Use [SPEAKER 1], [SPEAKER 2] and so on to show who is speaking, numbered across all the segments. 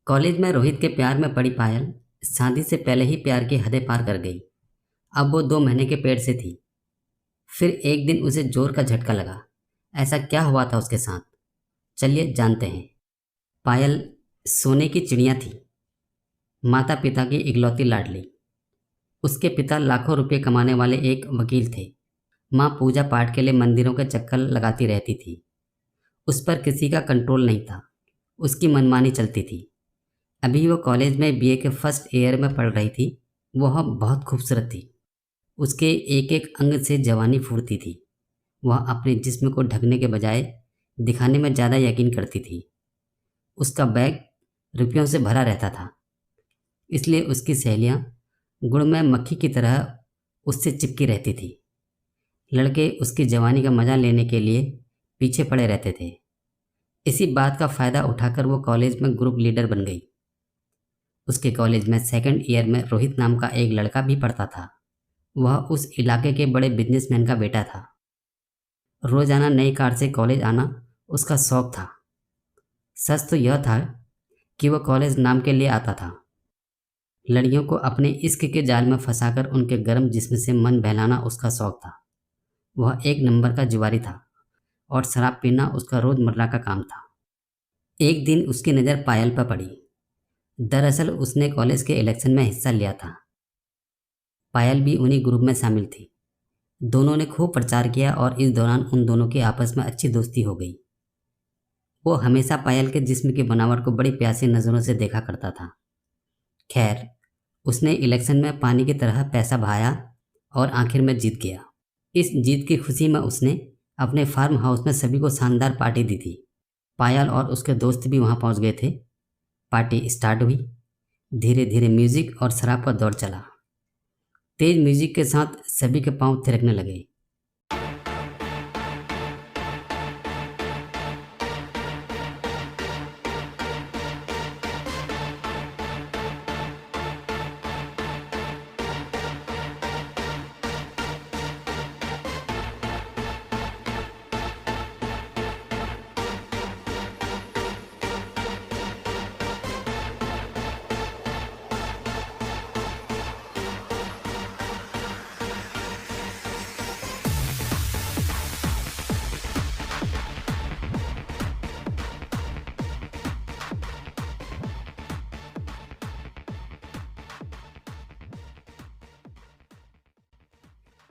[SPEAKER 1] College में रोहित के प्यार में पड़ी पायल शादी से पहले ही प्यार की हदें पार कर गई। अब वो 2 महीने के पेट से थी। फिर एक दिन उसे जोर का झटका लगा। ऐसा क्या हुआ था उसके साथ? चलिए जानते हैं। पायल सोने की चिड़िया थी। माता पिता की इकलौती लाडली। उसके पिता लाखों रुपए कमाने वाले एक वकील थे। माँ पूजा पाठ के लिए मंदिरों के चक्कर लगाती रहती थी। उस पर किसी का कंट्रोल नहीं था। उसकी मनमानी चलती थी। अभी वो कॉलेज में बीए के फर्स्ट ईयर में पढ़ रही थी। वह बहुत खूबसूरत थी। उसके एक एक अंग से जवानी फूटती थी। वह अपने जिस्म को ढकने के बजाय दिखाने में ज़्यादा यकीन करती थी। उसका बैग रुपयों से भरा रहता था, इसलिए उसकी सहेलियां गुड़ में मक्खी की तरह उससे चिपकी रहती थी। लड़के उसकी जवानी का मजा लेने के लिए पीछे पड़े रहते थे। इसी बात का फ़ायदा उठाकर वो कॉलेज में ग्रुप लीडर बन गई। उसके कॉलेज में सेकंड ईयर में रोहित नाम का एक लड़का भी पढ़ता था। वह उस इलाके के बड़े बिजनेसमैन का बेटा था। रोजाना नई कार से कॉलेज आना उसका शौक था। सच तो यह था कि वह कॉलेज नाम के लिए आता था। लड़कियों को अपने इश्क के जाल में फंसाकर उनके गर्म जिस्म से मन बहलाना उसका शौक था। वह एक नंबर का जुआरी था और शराब पीना उसका रोजमर्रा का काम था। एक दिन उसकी नज़र पायल पर पड़ी। दरअसल उसने कॉलेज के इलेक्शन में हिस्सा लिया था। पायल भी उन्हीं ग्रुप में शामिल थी। दोनों ने खूब प्रचार किया और इस दौरान उन दोनों की आपस में अच्छी दोस्ती हो गई। वो हमेशा पायल के जिस्म की बनावट को बड़ी प्यासी नज़रों से देखा करता था। खैर, उसने इलेक्शन में पानी की तरह पैसा बहाया और आखिर में जीत गया। इस जीत की खुशी में उसने अपने फार्म हाउस में सभी को शानदार पार्टी दी थी। पायल और उसके दोस्त भी वहां पहुंच गए थे। पार्टी स्टार्ट हुई। धीरे धीरे म्यूजिक और शराब का दौर चला। तेज म्यूजिक के साथ सभी के पांव थिरकने लगे।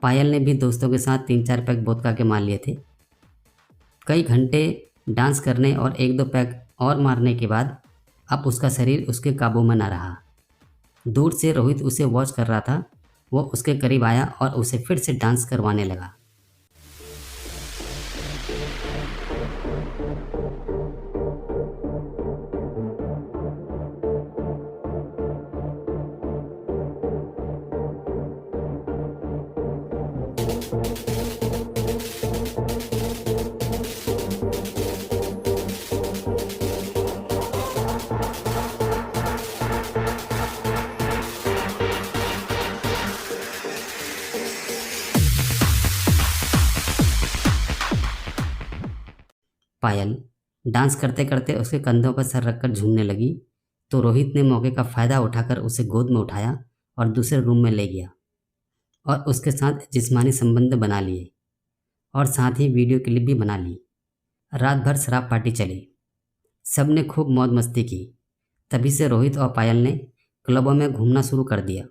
[SPEAKER 1] पायल ने भी दोस्तों के साथ 3-4 पैक वोदका के मार लिए थे। कई घंटे डांस करने और 1-2 पैक और मारने के बाद अब उसका शरीर उसके काबू में न रहा। दूर से रोहित उसे वॉच कर रहा था। वो उसके करीब आया और उसे फिर से डांस करवाने लगा। पायल डांस करते करते उसके कंधों पर सर रखकर झूमने लगी तो रोहित ने मौके का फ़ायदा उठाकर उसे गोद में उठाया और दूसरे रूम में ले गया और उसके साथ जिस्मानी संबंध बना लिए और साथ ही वीडियो क्लिप भी बना ली। रात भर शराब पार्टी चली। सब ने खूब मौज मस्ती की। तभी से रोहित और पायल ने क्लबों में घूमना शुरू कर दिया।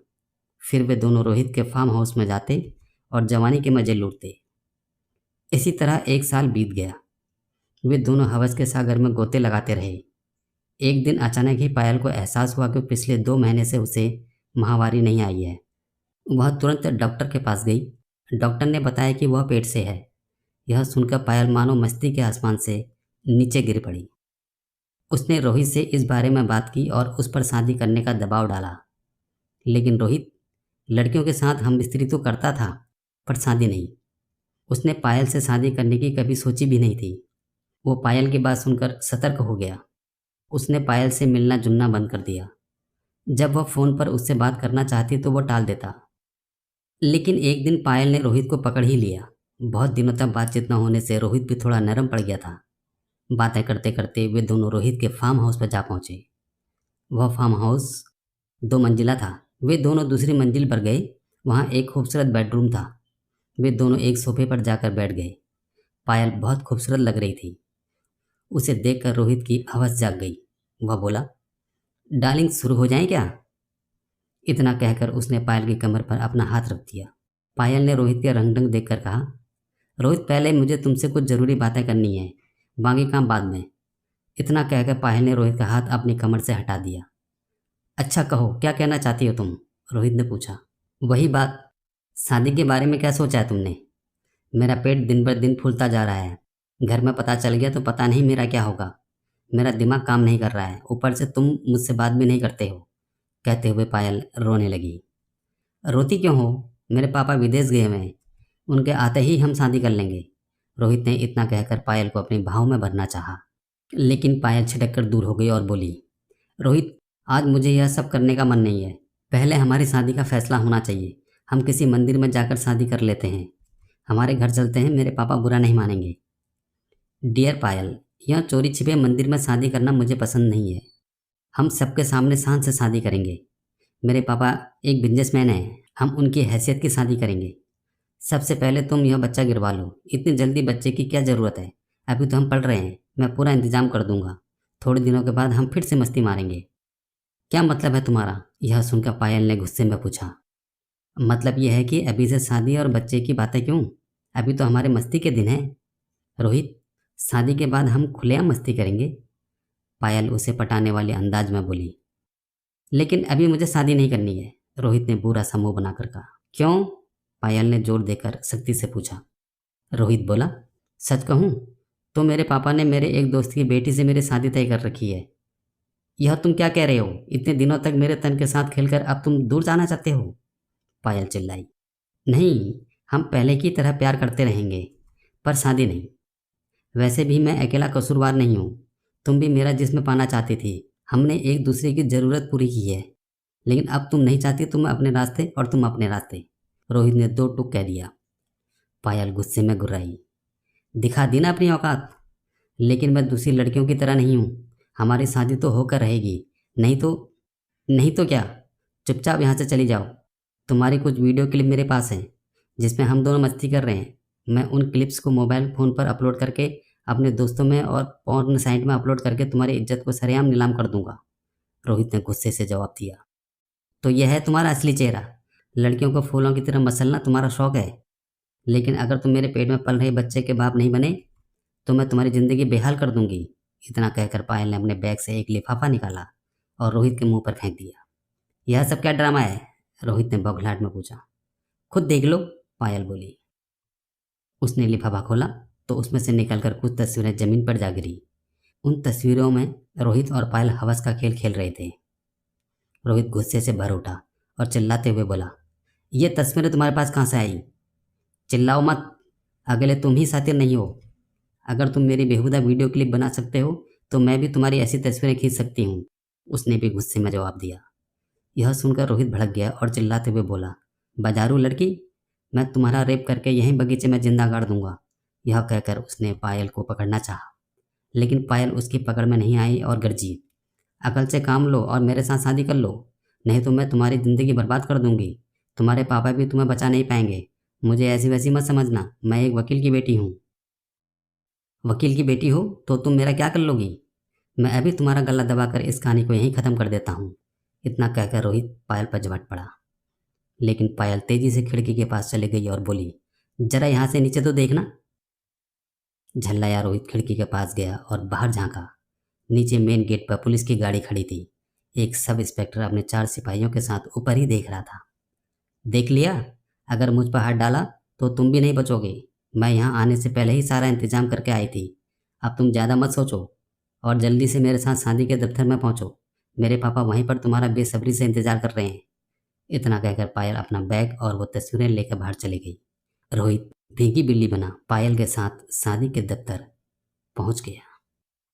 [SPEAKER 1] फिर वे दोनों रोहित के फार्म हाउस में जाते और जवानी के मज़े लूटते। इसी तरह 1 साल बीत गया। वे दोनों हवस के सागर में गोते लगाते रहे। एक दिन अचानक ही पायल को एहसास हुआ कि पिछले 2 महीने से उसे माहवारी नहीं आई है। वह तुरंत डॉक्टर के पास गई। डॉक्टर ने बताया कि वह पेट से है। यह सुनकर पायल मानो मस्ती के आसमान से नीचे गिर पड़ी। उसने रोहित से इस बारे में बात की और उस पर शादी करने का दबाव डाला। लेकिन रोहित लड़कियों के साथ हमबिस्तरी तो करता था, पर शादी नहीं। उसने पायल से शादी करने की कभी सोची भी नहीं थी। वो पायल की बात सुनकर सतर्क हो गया। उसने पायल से मिलना जुलना बंद कर दिया। जब वह फ़ोन पर उससे बात करना चाहती तो वो टाल देता। लेकिन एक दिन पायल ने रोहित को पकड़ ही लिया। बहुत दिनों तक बातचीत न होने से रोहित भी थोड़ा नरम पड़ गया था। बातें करते करते वे दोनों रोहित के फार्म हाउस पर जा पहुंचे। वह फार्म हाउस 2 मंजिला था। वे दोनों दूसरी मंजिल पर गए। वहाँ एक खूबसूरत बेडरूम था। वे दोनों एक सोफे पर जाकर बैठ गए। पायल बहुत खूबसूरत लग रही थी। उसे देखकर रोहित की हवस जाग गई। वह बोला, डार्लिंग शुरू हो जाएं क्या? इतना कहकर उसने पायल की कमर पर अपना हाथ रख दिया। पायल ने रोहित के रंग ढंग देखकर कहा, रोहित पहले मुझे तुमसे कुछ ज़रूरी बातें करनी है, बाकी काम बाद में। इतना कहकर पायल ने रोहित का हाथ अपनी कमर से हटा दिया। अच्छा कहो, क्या कहना चाहती हो तुम? रोहित ने पूछा। वही बात, शादी के बारे में क्या सोचा है तुमने? मेरा पेट दिन ब दिन फूलता जा रहा है। घर में पता चल गया तो पता नहीं मेरा क्या होगा। मेरा दिमाग काम नहीं कर रहा है, ऊपर से तुम मुझसे बात भी नहीं करते हो। कहते हुए पायल रोने लगी। रोती क्यों हो? मेरे पापा विदेश गए हुए हैं, उनके आते ही हम शादी कर लेंगे। रोहित ने इतना कहकर पायल को अपने भाव में भरना चाहा, लेकिन पायल छिटक कर दूर हो गई और बोली, रोहित आज मुझे यह सब करने का मन नहीं है। पहले हमारी शादी का फैसला होना चाहिए। हम किसी मंदिर में जाकर शादी कर लेते हैं। हमारे घर चलते हैं, मेरे पापा बुरा नहीं मानेंगे। डियर पायल, यह चोरी छिपे मंदिर में शादी करना मुझे पसंद नहीं है। हम सबके सामने शान से शादी करेंगे। मेरे पापा एक बिजनेसमैन हैं, हम उनकी हैसियत की शादी करेंगे। सबसे पहले तुम यह बच्चा गिरवा लो। इतनी जल्दी बच्चे की क्या ज़रूरत है? अभी तो हम पढ़ रहे हैं, मैं पूरा इंतजाम कर दूंगा। थोड़े दिनों के बाद हम फिर से मस्ती मारेंगे। क्या मतलब है तुम्हारा? यह सुनकर पायल ने गुस्से में पूछा। मतलब यह है कि अभी से शादी और बच्चे की बातें क्यों? अभी तो हमारे मस्ती के दिन हैं। रोहित, शादी के बाद हम खुलेआम मस्ती करेंगे। पायल उसे पटाने वाले अंदाज में बोली। लेकिन अभी मुझे शादी नहीं करनी है, रोहित ने बुरा सा मुंह बनाकर कहा। क्यों? पायल ने जोर देकर सख्ती से पूछा। रोहित बोला, सच कहूँ तो मेरे पापा ने मेरे एक दोस्त की बेटी से मेरी शादी तय कर रखी है। यह तुम क्या कह रहे हो? इतने दिनों तक मेरे तन के साथ खेलकर अब तुम दूर जाना चाहते हो? पायल चिल्लाई। नहीं, हम पहले की तरह प्यार करते रहेंगे, पर शादी नहीं। वैसे भी मैं अकेला कसूरवार नहीं हूँ। तुम भी मेरा जिस्म पाना चाहती थी। हमने एक दूसरे की ज़रूरत पूरी की है, लेकिन अब तुम नहीं चाहती। तुम अपने रास्ते और तुम अपने रास्ते। रोहित ने दो टूक कह दिया। पायल गुस्से में गुर्राई। दिखा दी ना अपनी औकात। लेकिन मैं दूसरी लड़कियों की तरह नहीं हूँ। हमारी शादी तो होकर रहेगी। नहीं तो क्या? चुपचाप यहाँ से चली जाओ। तुम्हारी कुछ वीडियो क्लिप मेरे पास हैं जिसमें हम दोनों मस्ती कर रहे हैं। मैं उन क्लिप्स को मोबाइल फ़ोन पर अपलोड करके अपने दोस्तों में और पॉर्न साइट में अपलोड करके तुम्हारी इज्जत को सरेआम नीलाम कर दूंगा। रोहित ने गुस्से से जवाब दिया। तो यह है तुम्हारा असली चेहरा? लड़कियों को फूलों की तरह मसलना तुम्हारा शौक है। लेकिन अगर तुम मेरे पेट में पल रहे बच्चे के बाप नहीं बने तो मैं तुम्हारी ज़िंदगी बेहाल कर दूंगी। इतना कहकर पायल ने अपने बैग से एक लिफाफा निकाला और रोहित के मुंह पर फेंक दिया। यह सब क्या ड्रामा है? रोहित ने बौखलाहट में पूछा। खुद देख लो, पायल बोली। उसने लिफाफा खोला तो उसमें से निकलकर कुछ तस्वीरें जमीन पर जा गिरी। उन तस्वीरों में रोहित और पायल हवस का खेल खेल रहे थे। रोहित गुस्से से भर उठा और चिल्लाते हुए बोला, ये तस्वीरें तुम्हारे पास कहाँ से आई? चिल्लाओ मत, अगले तुम ही साथी नहीं हो। अगर तुम मेरी बेहुदा वीडियो क्लिप बना सकते हो तो मैं भी तुम्हारी ऐसी तस्वीरें खींच सकती हूँ। उसने भी गुस्से में जवाब दिया। यह सुनकर रोहित भड़क गया और चिल्लाते हुए बोला, बाजारू लड़की, मैं तुम्हारा रेप करके यहीं बगीचे में जिंदा गाड़ दूंगा। यह कहकर उसने पायल को पकड़ना चाहा, लेकिन पायल उसकी पकड़ में नहीं आई और गरजी, अकल से काम लो और मेरे साथ शादी कर लो, नहीं तो मैं तुम्हारी ज़िंदगी बर्बाद कर दूंगी। तुम्हारे पापा भी तुम्हें बचा नहीं पाएंगे। मुझे ऐसी वैसी मत समझना, मैं एक वकील की बेटी हूँ। वकील की बेटी हो तो तुम मेरा क्या कर लोगी? मैं अभी तुम्हारा गला दबाकर इस कहानी को यहीं ख़त्म कर देता हूँ। इतना कहकर रोहित पायल पर झपट पड़ा, लेकिन पायल तेजी से खिड़की के पास चली गई और बोली, जरा यहाँ से नीचे तो देखना। झल्लाया रोहित खिड़की के पास गया और बाहर झांका। नीचे मेन गेट पर पुलिस की गाड़ी खड़ी थी। एक सब इंस्पेक्टर अपने 4 सिपाहियों के साथ ऊपर ही देख रहा था। देख लिया? अगर मुझ पर हाथ डाला तो तुम भी नहीं बचोगे। मैं यहाँ आने से पहले ही सारा इंतजाम करके आई थी। अब तुम ज़्यादा मत सोचो और जल्दी से मेरे साथ शादी के दफ्तर में पहुँचो। मेरे पापा वहीं पर तुम्हारा बेसब्री से इंतजार कर रहे हैं। इतना कहकर पायल अपना बैग और वो तस्वीरें लेकर बाहर चली गई। रोहित भीगी बिल्ली बना पायल के साथ शादी के दफ्तर पहुँच गया।